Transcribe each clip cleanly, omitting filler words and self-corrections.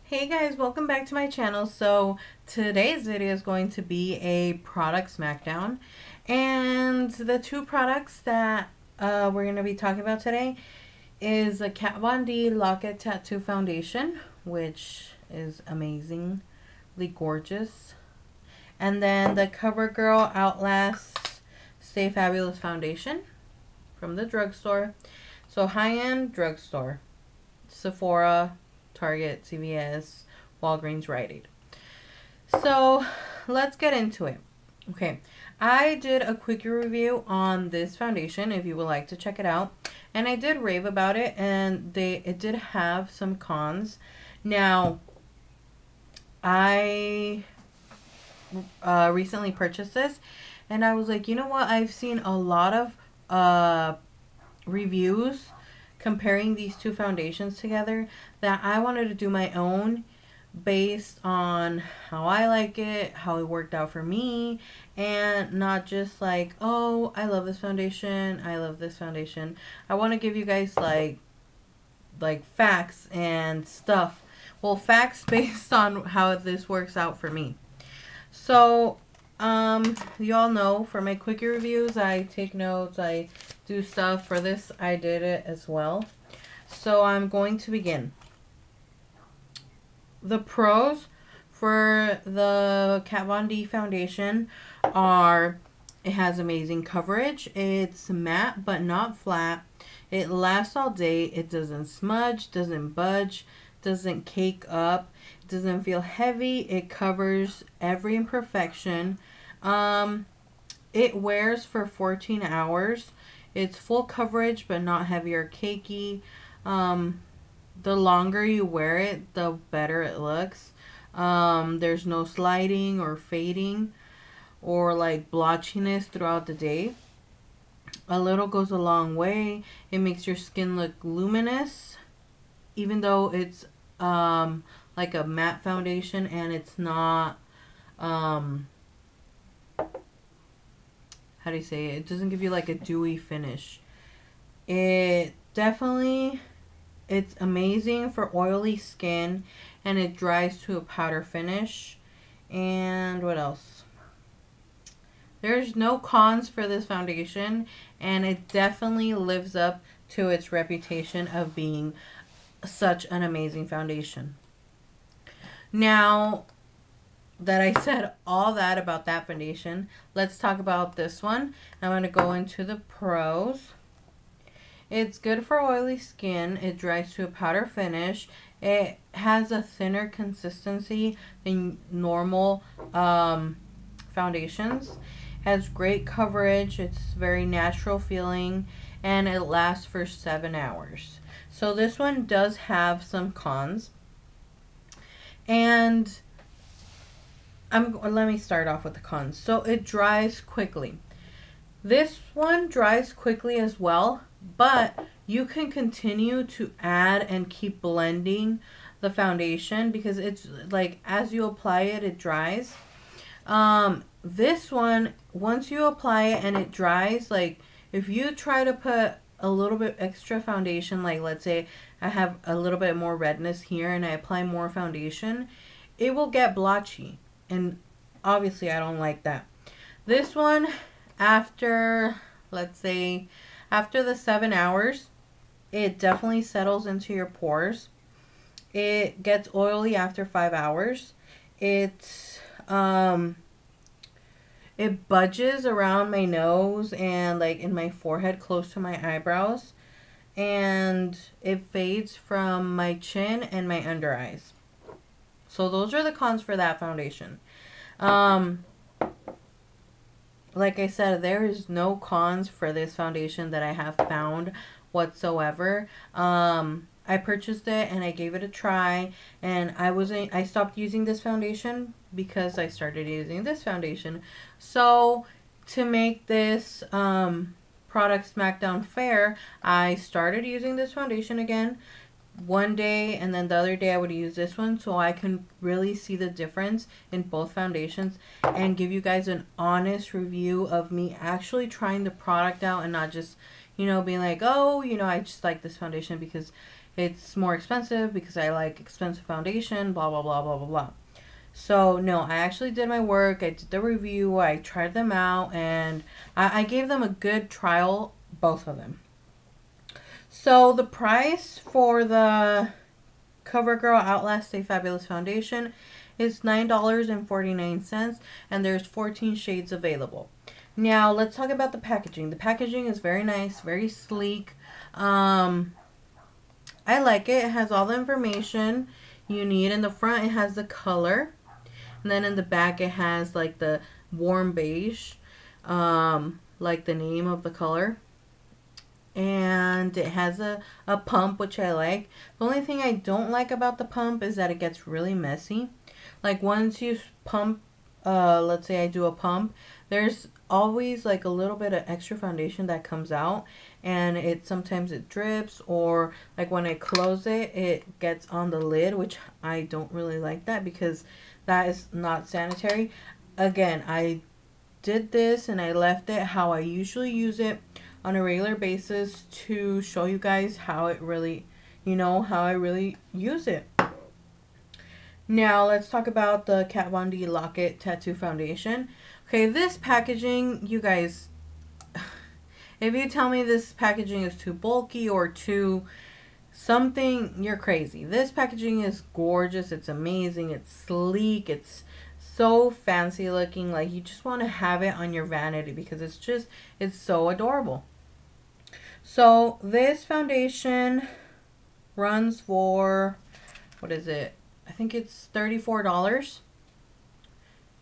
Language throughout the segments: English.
Hey guys, welcome back to my channel. So today's video is going to be a product smackdown, and the two products that we're going to be talking about today is a Kat Von D Lock-It Tattoo Foundation, which is amazingly gorgeous, and then the Covergirl Outlast Stay Fabulous Foundation from the drugstore. So high-end drugstore, Sephora, Target, CVS, Walgreens, Rite Aid. So let's get into it. Okay, I did a quick review on this foundation if you would like to check it out, and I did rave about it, and it did have some cons. Now, I recently purchased this, and I was like, you know what, I've seen a lot of reviews comparing these two foundations together, that I wanted to do my own based on how I like it, how it worked out for me, and not just like, oh, I love this foundation, I love this foundation. I want to give you guys like facts and stuff. Well, facts based on how this works out for me. So you all know for my quickie reviews, I take notes, I do stuff. For this, I did it as well. So I'm going to begin. The pros for the Kat Von D foundation are, it has amazing coverage, it's matte but not flat, it lasts all day, it doesn't smudge, doesn't budge, doesn't cake up, doesn't feel heavy, it covers every imperfection. It wears for 14 hours. It's full coverage but not heavy or cakey. The longer you wear it, the better it looks. There's no sliding or fading or like blotchiness throughout the day. A little goes a long way. It makes your skin look luminous, even though it's like a matte foundation, and it's not how do you say it? It doesn't give you like a dewy finish. It definitely, it's amazing for oily skin, and it dries to a powder finish. And what else? There's no cons for this foundation, and it definitely lives up to its reputation of being such an amazing foundation. Now that I said all that about that foundation, let's talk about this one. I'm going to go into the pros. It's good for oily skin. It dries to a powder finish. It has a thinner consistency than normal foundations. Has great coverage. It's very natural feeling, and it lasts for 7 hours. So this one does have some cons. And let me start off with the cons. So it dries quickly. This one dries quickly as well, but you can continue to add and keep blending the foundation because it's like as you apply it, it dries. This one, once you apply it and it dries, like if you try to put a little bit extra foundation, like let's say I have a little bit more redness here and I apply more foundation, it will get blotchy. And obviously I don't like that. This one, after, let's say, after the 7 hours, it definitely settles into your pores. It gets oily after 5 hours. It budges around my nose and like in my forehead close to my eyebrows. And it fades from my chin and my under eyes. So those are the cons for that foundation. Like I said, there is no cons for this foundation that I have found whatsoever. I purchased it and I gave it a try, and I stopped using this foundation because I started using this foundation. So to make this product smackdown fair, I started using this foundation again one day, and then the other day I would use this one, so I can really see the difference in both foundations and give you guys an honest review of me actually trying the product out, and not just, you know, being like, oh, you know, I just like this foundation because it's more expensive because I like expensive foundation, blah, blah, blah, blah, blah, blah. So, no, I actually did my work. I did the review. I tried them out, and I gave them a good trial, both of them. So, the price for the Covergirl Outlast Stay Fabulous Foundation is $9.49, and there's 14 shades available. Now, let's talk about the packaging. The packaging is very nice, very sleek. I like it. It has all the information you need. In the front, it has the color. And then in the back, it has like the warm beige, like the name of the color. And it has a pump, which I like. The only thing I don't like about the pump is that it gets really messy. Like once you pump, let's say I do a pump, there's always like a little bit of extra foundation that comes out, and sometimes it drips, or like when I close it, it gets on the lid, which I don't really like that because that is not sanitary. Again, I did this and I left it how I usually use it on a regular basis to show you guys how it really, how I really use it. Now let's talk about the Kat Von D Lock-It Tattoo Foundation. Okay, this packaging, you guys, if you tell me this packaging is too bulky or too something, you're crazy. This packaging is gorgeous. It's amazing. It's sleek. It's so fancy looking. Like you just want to have it on your vanity because it's so adorable. So this foundation runs for, what is it? I think it's $34.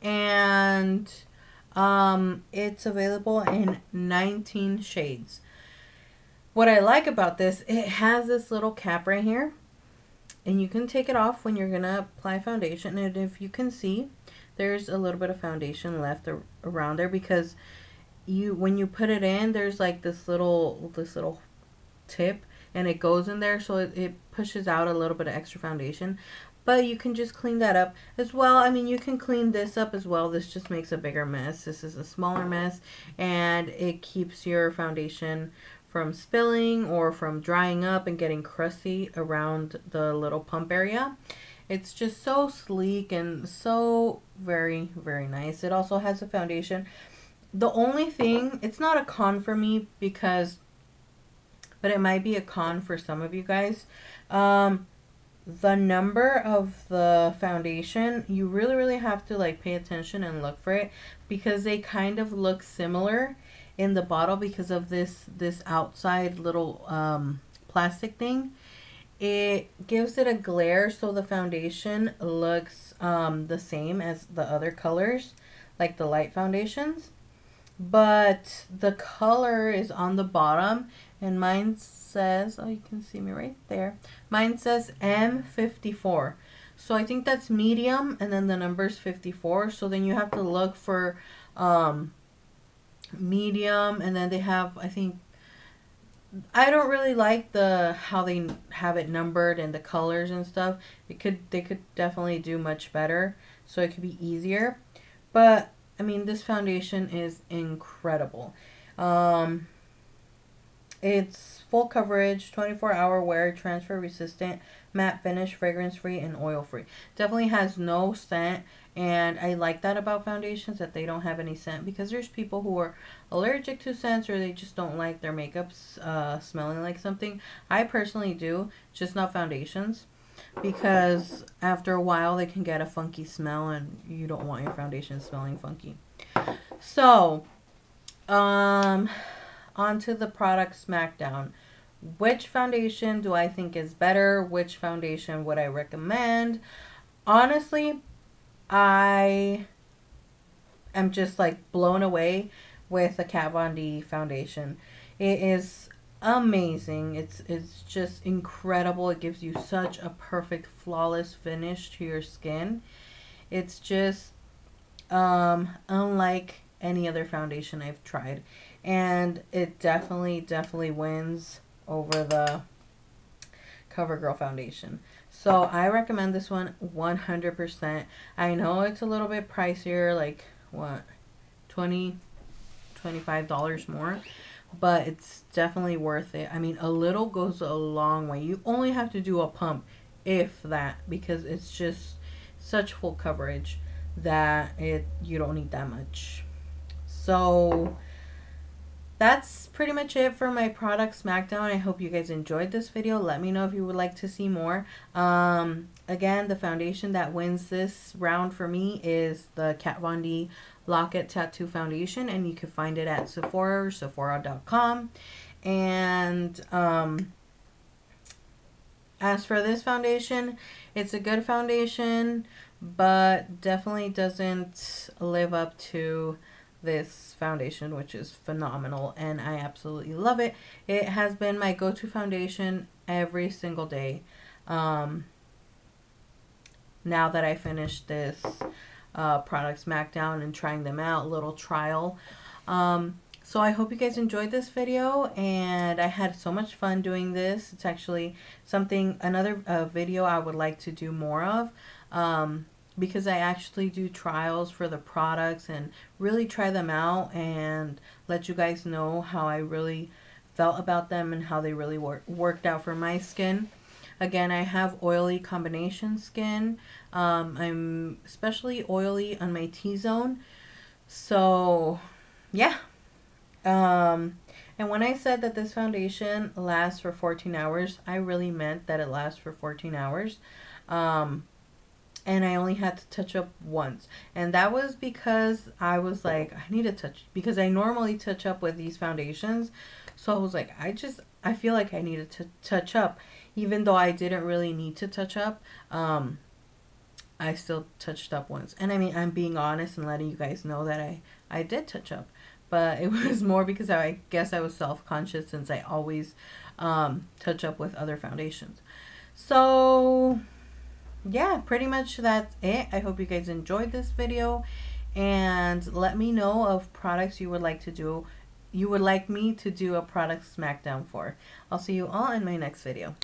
And it's available in 19 shades. What I like about this, it has this little cap right here, and you can take it off when you're gonna apply foundation. And if you can see, there's a little bit of foundation left around there because when you put it in, there's like this little tip, and it goes in there, so it pushes out a little bit of extra foundation. But you can just clean that up as well. I mean, you can clean this up as well. This just makes a bigger mess. This is a smaller mess, and it keeps your foundation from spilling or from drying up and getting crusty around the little pump area. It's just so sleek and so very, very nice. It also has a foundation. The only thing, it's not a con for me but it might be a con for some of you guys. The number of the foundation, you really, really have to like pay attention and look for it because they kind of look similar in the bottle because of this outside little plastic thing. It gives it a glare, so the foundation looks the same as the other colors, like the light foundations, but the color is on the bottom, and mine says, oh, you can see me right there, mine says M54, so I think that's medium, and then the number's 54, so then you have to look for medium, and then they have, I think, I don't really like how they have it numbered and the colors and stuff. They could definitely do much better, so it could be easier. But I mean, this foundation is incredible. It's full coverage, 24-hour wear, transfer resistant, matte finish, fragrance free, and oil free. Definitely has no scent, and I like that about foundations, that they don't have any scent, because there's people who are allergic to scents, or they just don't like their makeup smelling like something. I personally do, just not foundations, because after a while they can get a funky smell, and you don't want your foundation smelling funky. So onto the product Smackdown. Which foundation do I think is better? Which foundation would I recommend? Honestly, I am just like blown away with the Kat Von D foundation. It is amazing. It's just incredible. It gives you such a perfect, flawless finish to your skin. It's just unlike any other foundation I've tried, and it definitely wins over the CoverGirl foundation. So I recommend this one 100%. I know it's a little bit pricier, like what, $25 more, but it's definitely worth it. I mean, a little goes a long way. You only have to do a pump, if that, because it's just such full coverage that you don't need that much. So that's pretty much it for my product Smackdown. I hope you guys enjoyed this video. Let me know if you would like to see more. Again, the foundation that wins this round for me is the Kat Von D Lock-It Tattoo Foundation, and you can find it at Sephora or Sephora.com. And as for this foundation, it's a good foundation, but definitely doesn't live up to this foundation, which is phenomenal, and I absolutely love it. It has been my go-to foundation every single day. Now that I finished this product Smackdown and trying them out, little trial. So I hope you guys enjoyed this video, and I had so much fun doing this. It's actually another video I would like to do more of. Because I actually do trials for the products and really try them out and let you guys know how I really felt about them and how they really worked out for my skin. Again, I have oily combination skin. I'm especially oily on my T-zone. So, yeah. And when I said that this foundation lasts for 14 hours, I really meant that it lasts for 14 hours. And I only had to touch up once, and that was because I was like, I need to touch, because I normally touch up with these foundations. So I was like, I feel like I needed to touch up, even though I didn't really need to touch up. I still touched up once, and I mean, I'm being honest and letting you guys know that I did touch up, but it was more because I guess I was self-conscious, since I always touch up with other foundations. So yeah, pretty much that's it. I hope you guys enjoyed this video, and let me know of products you would like me to do a product Smackdown for. I'll see you all in my next video.